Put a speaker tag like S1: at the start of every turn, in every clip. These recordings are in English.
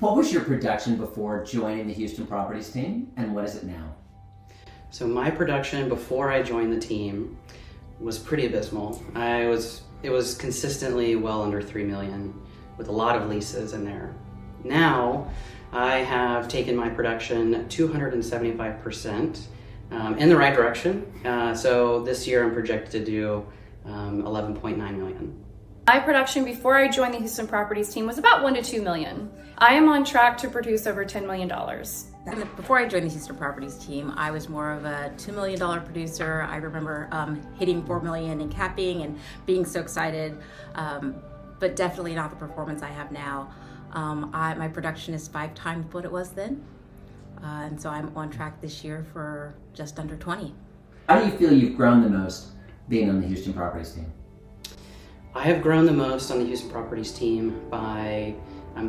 S1: What was your production before joining the Houston Properties team, and what is it now?
S2: So my production before I joined the team was pretty abysmal. It was consistently well under 3 million with a lot of leases in there. Now I have taken my production 275% in the right direction. So this year I'm projected to do 11.9 million.
S3: My production before I joined the Houston Properties team was about 1 to 2 million. I am on track to produce over $10 million.
S4: Before I joined the Houston Properties team, I was more of a $2 million producer. I remember hitting $4 million in capping and being so excited, but definitely not the performance I have now. My production is 5 times what it was then, and so I'm on track this year for just under 20.
S1: How do you feel you've grown the most being on the Houston Properties team?
S2: I have grown the most on the Houston Properties team by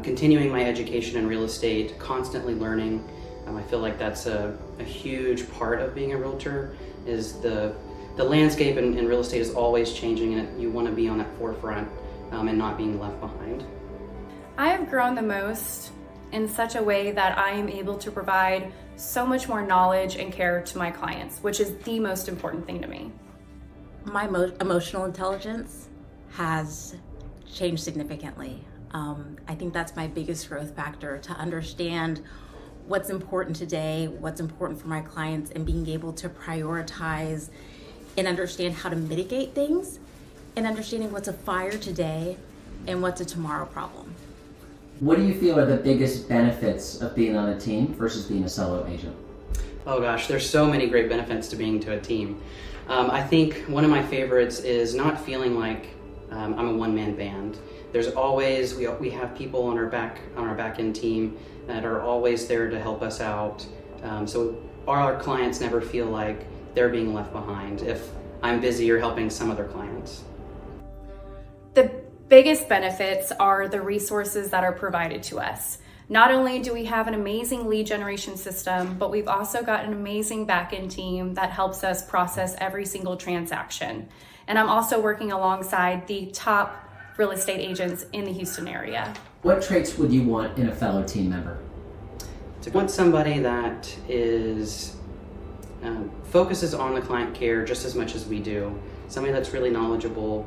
S2: continuing my education in real estate, constantly learning. I feel like that's a huge part of being a realtor, is the landscape in real estate is always changing, and you want to be on that forefront and not being left behind.
S3: I have grown the most in such a way that I am able to provide so much more knowledge and care to my clients, which is the most important thing to me.
S4: My emotional intelligence has changed significantly. I think that's my biggest growth factor, to understand what's important today, what's important for my clients, and being able to prioritize and understand how to mitigate things, and understanding what's a fire today and what's a tomorrow problem.
S1: What do you feel are the biggest benefits of being on a team versus being a solo agent?
S2: Oh gosh, there's so many great benefits to being to a team. I think one of my favorites is not feeling like I'm a one-man band. There's always, we have people on our back end team that are always there to help us out. So our clients never feel like they're being left behind if I'm busy or helping some other clients.
S3: The biggest benefits are the resources that are provided to us. Not only do we have an amazing lead generation system, but we've also got an amazing back-end team that helps us process every single transaction. And I'm also working alongside the top real estate agents in the Houston area.
S1: What traits would you want in a fellow team member?
S2: To want somebody that is focuses on the client care just as much as we do. Somebody that's really knowledgeable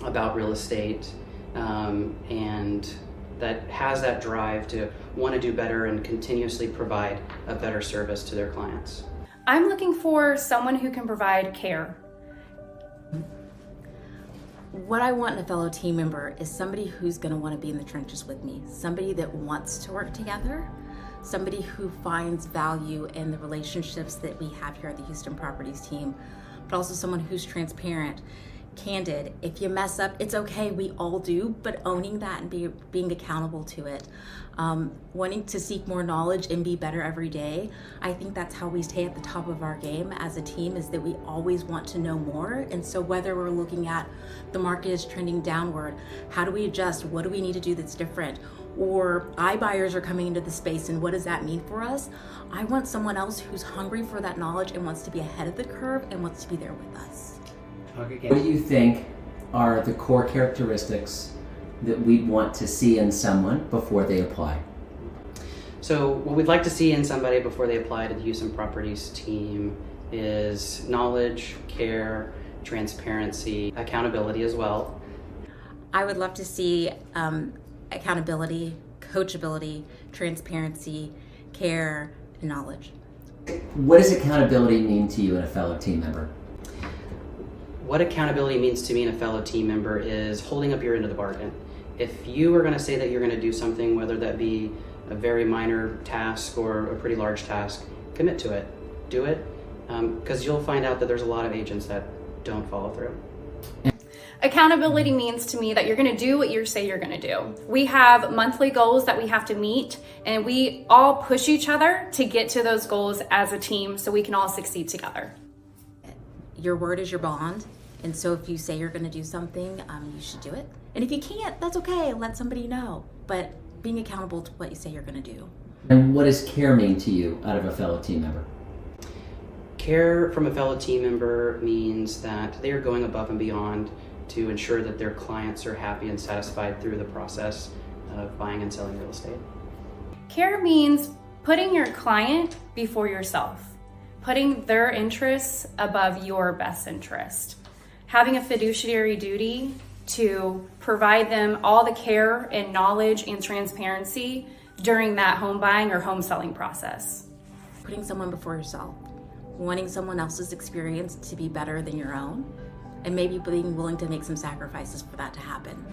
S2: about real estate and that has that drive to want to do better and continuously provide a better service to their clients.
S3: I'm looking for someone who can provide care.
S4: What I want in a fellow team member is somebody who's going to want to be in the trenches with me, somebody that wants to work together, somebody who finds value in the relationships that we have here at the Houston Properties team, but also someone who's transparent, candid. If you mess up, it's okay, we all do, but owning that and being accountable to it. Wanting to seek more knowledge and be better every day. I think that's how we stay at the top of our game as a team, is that we always want to know more. And so whether we're looking at the market is trending downward, how do we adjust? What do we need to do that's different? Or iBuyers are coming into the space, and what does that mean for us? I want someone else who's hungry for that knowledge and wants to be ahead of the curve and wants to be there with us.
S1: What do you think are the core characteristics that we'd want to see in someone before they apply?
S2: So what we'd like to see in somebody before they apply to the Houston Properties team is knowledge, care, transparency, accountability as well.
S4: I would love to see accountability, coachability, transparency, care, and knowledge.
S1: What does accountability mean to you in a fellow team member?
S2: What accountability means to me and a fellow team member is holding up your end of the bargain. If you are going to say that you're going to do something, whether that be a very minor task or a pretty large task, commit to it. Do it, because you'll find out that there's a lot of agents that don't follow through.
S3: Accountability means to me that you're going to do what you say you're going to do. We have monthly goals that we have to meet, and we all push each other to get to those goals as a team so we can all succeed together.
S4: Your word is your bond, and so if you say you're going to do something, you should do it. And if you can't, that's okay. Let somebody know. But being accountable to what you say you're going to do.
S1: And what does care mean to you out of a fellow team member?
S2: Care from a fellow team member means that they are going above and beyond to ensure that their clients are happy and satisfied through the process of buying and selling real estate.
S3: Care means putting your client before yourself, putting their interests above your best interest, having a fiduciary duty to provide them all the care and knowledge and transparency during that home buying or home selling process.
S4: Putting someone before yourself, wanting someone else's experience to be better than your own, and maybe being willing to make some sacrifices for that to happen.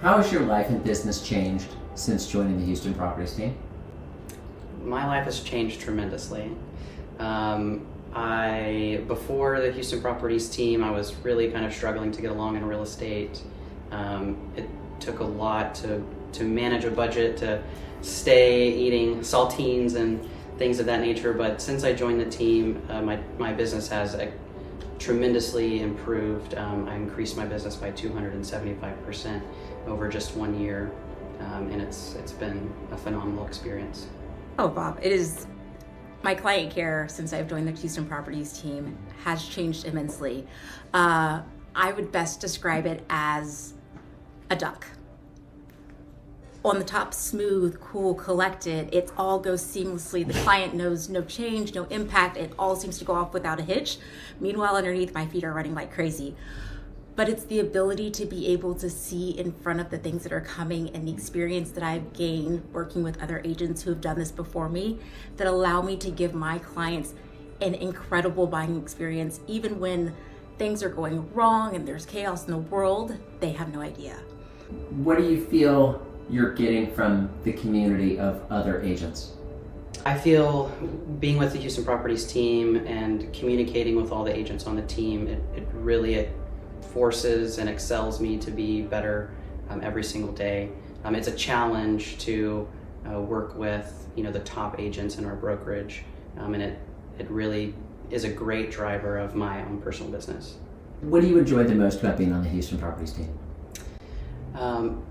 S1: How has your life and business changed since joining the Houston Properties team?
S2: My life has changed tremendously. Before the Houston Properties team, I was really kind of struggling to get along in real estate. It took a lot to manage a budget, to stay eating saltines and things of that nature. But since I joined the team, my business has tremendously improved. I increased my business by 275% over just 1 year, and it's been a phenomenal experience.
S4: Oh, Bob, it is. My client care since I've joined the Houston Properties team has changed immensely. I would best describe it as a duck. On the top, smooth, cool, collected. It all goes seamlessly. The client knows no change, no impact. It all seems to go off without a hitch. Meanwhile, underneath, my feet are running like crazy. But it's the ability to be able to see in front of the things that are coming and the experience that I've gained working with other agents who have done this before me that allow me to give my clients an incredible buying experience. Even when things are going wrong and there's chaos in the world, they have no idea.
S1: What do you feel you're getting from the community of other agents?
S2: I feel being with the Houston Properties team and communicating with all the agents on the team, it really forces and excels me to be better every single day. It's a challenge to work with the top agents in our brokerage, and it really is a great driver of my own personal business.
S1: What do you enjoy the most about being on the Houston Properties team?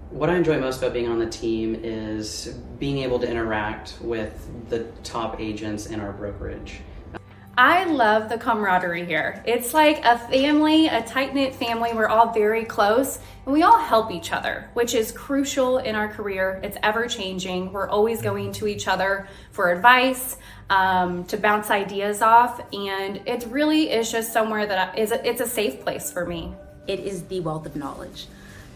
S2: What I enjoy most about being on the team is being able to interact with the top agents in our brokerage.
S3: I love the camaraderie here. It's like a family, a tight-knit family. We're all very close and we all help each other, which is crucial in our career. It's ever changing. We're always going to each other for advice, to bounce ideas off. And it really is just somewhere that it's a safe place for me.
S4: It is the wealth of knowledge.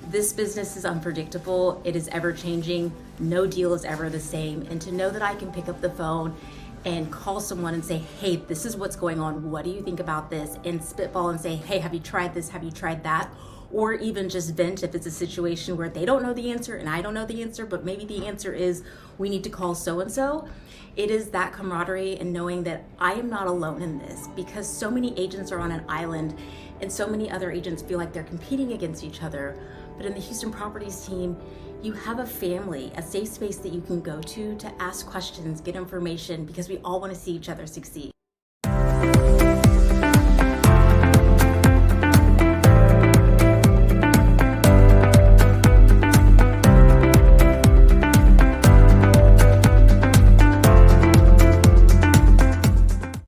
S4: This business is unpredictable. It is ever changing. No deal is ever the same. And to know that I can pick up the phone and call someone and say, hey, this is what's going on. What do you think about this? And spitball and say, hey, have you tried this? Have you tried that? Or even just vent if it's a situation where they don't know the answer and I don't know the answer, but maybe the answer is we need to call so-and-so. It is that camaraderie and knowing that I am not alone in this, because so many agents are on an island and so many other agents feel like they're competing against each other. But in the Houston Properties team, you have a family, a safe space that you can go to ask questions, get information, because we all want to see each other succeed.